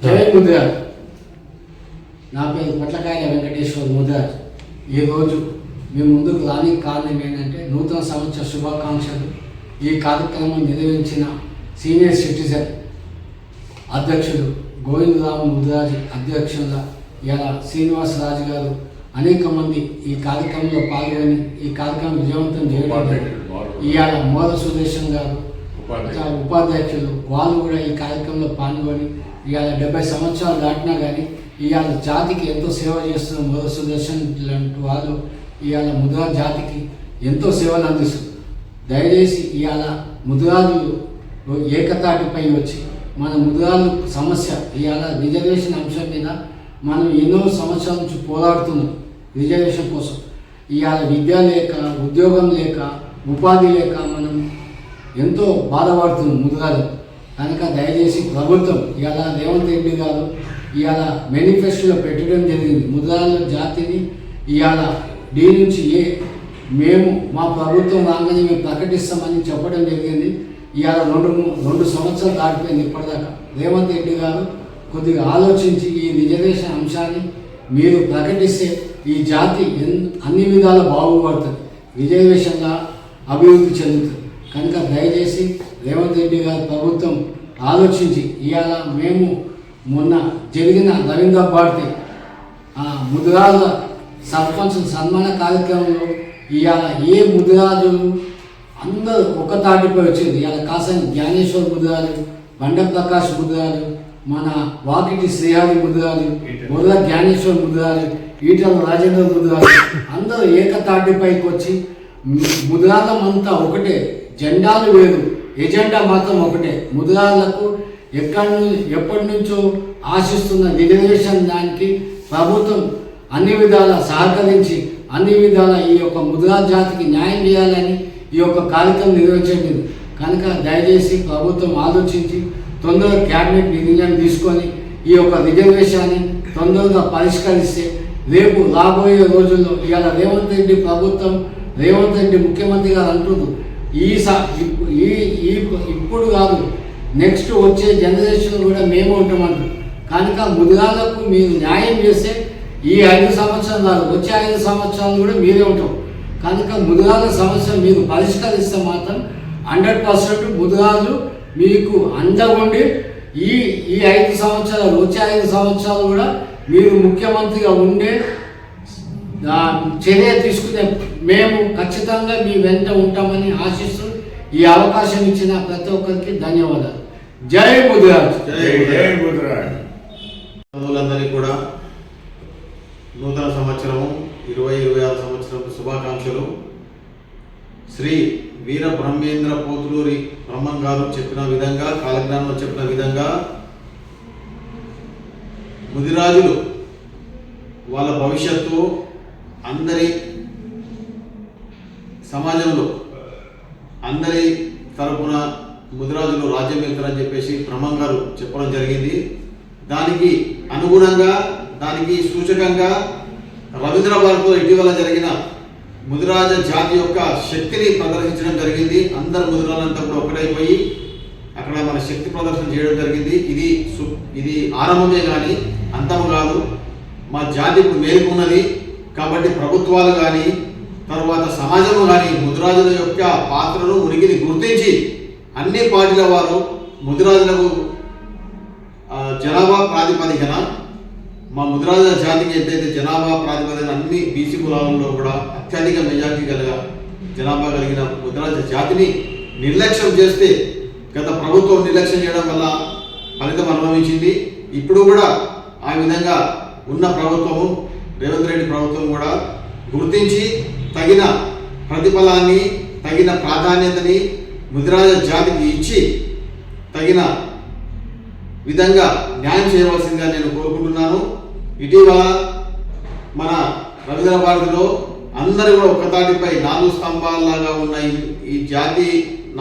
జై ముదిరాజ్. నా పేరు పొట్లకాయల వెంకటేశ్వర్ ముదిరాజ్. ఈరోజు మీ ముందుకు రానికి కారణం ఏంటంటే నూతన సంవత్సర శుభాకాంక్షలు. ఈ కార్యక్రమం నిర్వహించిన సీనియర్ సిటిజన్ అధ్యక్షుడు గోవిందరావు ముదిరాజ్ అధ్యక్షులుగా ఇలా శ్రీనివాసరాజు గారు అనేక మంది ఈ కార్యక్రమంలో పాల్గొని ఈ కార్యక్రమం విజయవంతం చేయడం. ఇవాళ మోద సుదేశం గారు ఉపాధ్యక్షులు వాళ్ళు కూడా ఈ కార్యక్రమంలో పాల్గొని ఇవాళ 70 సంవత్సరాలు దాటినా కానీ ఇవాళ జాతికి ఎంతో సేవ చేస్తున్న మోద సుదర్శన్ లాంటి వాళ్ళు ఇవాళ ముదిరాజ్ జాతికి ఎంతో సేవలు అందిస్తుంది. దయచేసి ఇవాళ ముదిరాజులు ఏకతాటిపై వచ్చి మన ముదిరాజు సమస్య ఇవాళ రిజర్వేషన్ అంశం మీద మనం ఎన్నో సంవత్సరాల నుంచి పోరాడుతున్నాం రిజర్వేషన్ కోసం. ఇవాళ విద్య లేక ఉద్యోగం లేక ఉపాధి లేక మనం ఎంతో బాధపడుతున్నాం ముదిరాజు. కనుక దయచేసి ప్రభుత్వం ఇవాళ రేవంత్ రెడ్డి గారు ఇవాళ మేనిఫెస్టోలో పెట్టడం జరిగింది. ముదిరాజుల జాతిని ఇవాళ డి నుంచి మేము మా ప్రభుత్వం రాగానే మేము ప్రకటిస్తామని చెప్పడం జరిగింది. ఇవాళ రెండు సంవత్సరాలు దాటిపోయింది ఇప్పటిదాకా. రేవంత్ రెడ్డి గారు కొద్దిగా ఆలోచించి ఈ రిజర్వేషన్ అంశాన్ని మీరు ప్రకటిస్తే ఈ జాతి అన్ని విధాలా బాగుపడుతుంది, రిజర్వేషన్గా అభివృద్ధి చెందుతుంది. కనుక దయచేసి రేవంత్ రెడ్డి గారి ప్రభుత్వం ఆలోచించి ఇవాళ మేము మొన్న జరిగిన రవీంద్ర భారతి ముదిరాజుల సర్పంచ్ సన్మాన కార్యక్రమంలో ఇవాళ ఏ ముదిరాజులు అందరూ ఒక తాటిపై వచ్చింది. ఇవాళ కాసాని జ్ఞానేశ్వర్ ముదిరాజు, బండ ప్రకాష్ ముదిరాజు, మన వాకిటి శ్రీహరి ముదిరాజు, మురళ జ్ఞానేశ్వర్ ముదిరాజు, ఈటల రాజేంద్ర ముదిరాజు అందరూ ఏకతాటిపైకి వచ్చి ముదిరాజం అంతా ఒకటే, జెండాలు వేరు, ఎజెండా మాత్రం ఒకటే. ముదిరాజులకు ఎప్పటి నుంచో ఆశిస్తున్న రిజర్వేషన్ దానికి ప్రభుత్వం అన్ని విధాల సహకరించి అన్ని విధాల ఈ యొక్క ముదిరాజ్ జాతికి న్యాయం చేయాలని ఈ యొక్క కార్యక్రమం నిర్వహించండి. కనుక దయచేసి ప్రభుత్వం ఆలోచించి తొందరగా క్యాబినెట్ నిర్ణయం తీసుకొని ఈ యొక్క రిజర్వేషన్ని తొందరగా పరిష్కరిస్తే రేపు రాబోయే రోజుల్లో ఇవాళ రేవంత్ రెడ్డి ప్రభుత్వం రేవంత్ రెడ్డి ముఖ్యమంత్రి గారు అంటున్నారు ఇప్పుడు కాదు నెక్స్ట్ వచ్చే జనరేషన్ కూడా మేము ఉంటామంటారు. కనుక ముదిరాలకు మీరు న్యాయం చేస్తే ఈ 5 సంవత్సరాలు కాదు వచ్చే 5 సంవత్సరాలు కూడా మీరే ఉంటాం. కనుక ముదిరాల సమస్య మీరు పరిష్కరిస్తే మాత్రం 100% ముదిరాలు మీకు అండగుండి ఈ 5 సంవత్సరాలు వచ్చే 5 సంవత్సరాలు కూడా మీరు ముఖ్యమంత్రిగా ఉండే చర్య తీసుకునే మేము ఖచ్చితంగా మీ వెంట ఉంటామని ఆశిస్తూ ఈ అవకాశం ఇచ్చిన ప్రతి ఒక్కరికి ధన్యవాదాలు. జై ముదిరాజ్. జై ముదిరాజ్. అందరికీ కూడా నూతన సంవత్సరము 2026 సంవత్సరం శుభాకాంక్షలు. శ్రీ వీర బ్రహ్మేంద్ర పోతులూరి బ్రహ్మం గారు చెప్పిన విధంగా, కాలజ్ఞానంలో చెప్పిన విధంగా ముదిరాజులు వాళ్ళ భవిష్యత్తు అందరి సమాజంలో అందరి తరపున ముదిరాజులు రాజ్యం వెళ్తారని చెప్పేసి బ్రహ్మం గారు చెప్పడం జరిగింది. దానికి అనుగుణంగా దానికి సూచకంగా రవీంద్ర భారతిలో ఇటీవల జరిగిన ముదిరాజ జాతి యొక్క శక్తిని ప్రదర్శించడం జరిగింది. అందరు ముదిరాలంతా కూడా ఒకటైపోయి అక్కడ మన శక్తి ప్రదర్శన చేయడం జరిగింది. ఇది ఆరంభమే కానీ అంతము కాదు. మా జాతి ఇప్పుడు మేలుకున్నది కాబట్టి ప్రభుత్వాలు కానీ తర్వాత సమాజం కానీ ముదిరాజుల యొక్క పాత్రను ఉనికిని గుర్తించి అన్ని పార్టీల వారు ముదిరాజులకు జనాభా ప్రాతిపదికన మా ముదిరాజుల జాతికి ఎంతైతే జనాభా ప్రాతిపదికన అన్ని బీసీ కులాలలో కూడా అత్యధిక మెజార్టీ జనాభా కలిగిన ముదిరాజుల జాతిని నిర్లక్ష్యం చేస్తే గత ప్రభుత్వం నిర్లక్ష్యం చేయడం వల్ల ఫలితం అనుభవించింది. ఇప్పుడు కూడా ఆ విధంగా ఉన్న ప్రభుత్వము రేవంత్ రెడ్డి ప్రభుత్వం కూడా గుర్తించి తగిన ప్రతిఫలాన్ని తగిన ప్రాధాన్యతని ముదిరాజ జాతికి ఇచ్చి తగిన విధంగా న్యాయం చేయవలసిందిగా నేను కోరుకుంటున్నాను. ఇటీవల మన రవీంద్ర భారతిలో అందరూ కూడా ఒక్కతాటిపై 4 స్తంభాలలాగా ఉన్న ఈ జాతి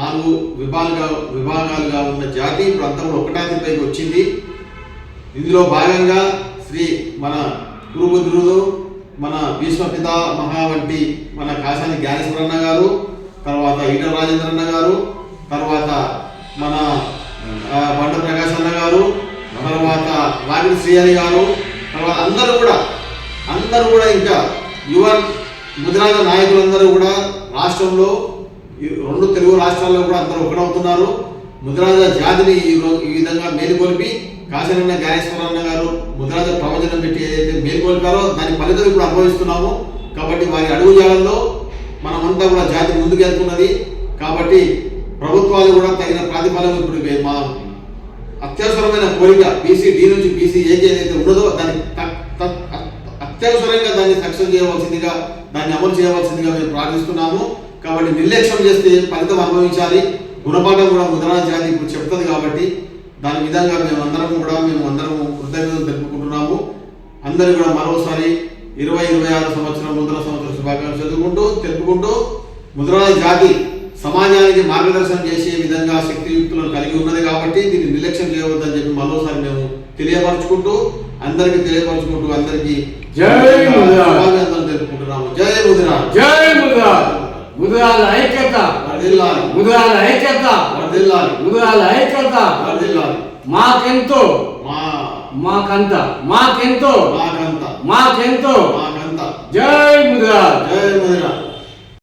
4 విభాగాలుగా ఉన్న జాతి ఇప్పుడు అంతా కూడా ఒకటాటిపైకి వచ్చింది. ఇందులో భాగంగా మన గురుబుద్రుడు, మన భీష్మపిత మహా వంటి మన కాసాని జ్ఞానేశ్వరన్న గారు, తర్వాత ఈటల రాజేంద్రన్న గారు, తర్వాత మన బండ ప్రకాశ్ అన్న గారు, తర్వాత కాకిరి శ్రీహరి గారు, తర్వాత అందరూ కూడా ఇంకా యువ ముదిరాజ నాయకులందరూ కూడా రాష్ట్రంలో ఈ 2 తెలుగు రాష్ట్రాల్లో కూడా అందరూ ఒకటవుతున్నారు. ముదిరాజ జాతిని ఈ విధంగా మేలుకొల్పి కాశీరన్న జ్ఞానేశ్వరన్న గారు ముదిరాజ ప్రవచనం పెట్టి ఏదైతే మేలుకొల్పారో దాని ఫలితం ఇప్పుడు అనుభవిస్తున్నాము. కాబట్టి వారి అడుగుజాడల్లో మనమంతా కూడా జాతి ముందుకెళ్తున్నది. కాబట్టి ప్రభుత్వాలు కూడా తగిన ప్రాతిఫలం ఇప్పుడు మా అత్యవసరమైన కోరిక బీసీ డి నుంచి బీసీ ఏకి ఏదైతే ఉన్నదో దాన్ని అత్యవసరంగా దాన్ని సక్సెస్ చేయవలసిందిగా, దాన్ని అమలు చేయవలసిందిగా మేము ప్రార్థిస్తున్నాము. కాబట్టి నిర్లక్ష్యం చేస్తే ఫలితం అనుభవించాలి. గుణపాఠం కూడా ముద్రాజ జాతి ఇప్పుడు చెప్తుంది. కాబట్టి దాని విధంగా మేము అందరము కృతజ్ఞతలు తెలుపుకుంటున్నాము. అందరూ కూడా మరోసారి 2026 సంవత్సరం నూతన సంవత్సర శుభాకాంక్షలు తెలుపుకుంటూ ముద్రాజ జాతి సమాజానికి మార్గదర్శనం చేసే విధంగా శక్తియుక్తులను కలిగి ఉన్నది. కాబట్టి దీన్ని నిర్లక్ష్యం చేయవద్దని చెప్పి మరోసారి మేము తెలియపరచుకుంటూ అందరికీ శుభాకాంక్షలు తెలుపుకుంటున్నాము. జై ముదిరాజ్, జై ముదిరాజ్. ముదిరాజ ఐక్యత, ముదిరాజ ఐక్యత, ముదిరాజ ఐక్యత. మాకెంతో మాకంత. జై ముదిరాజ్, జై ముదిరాజ్.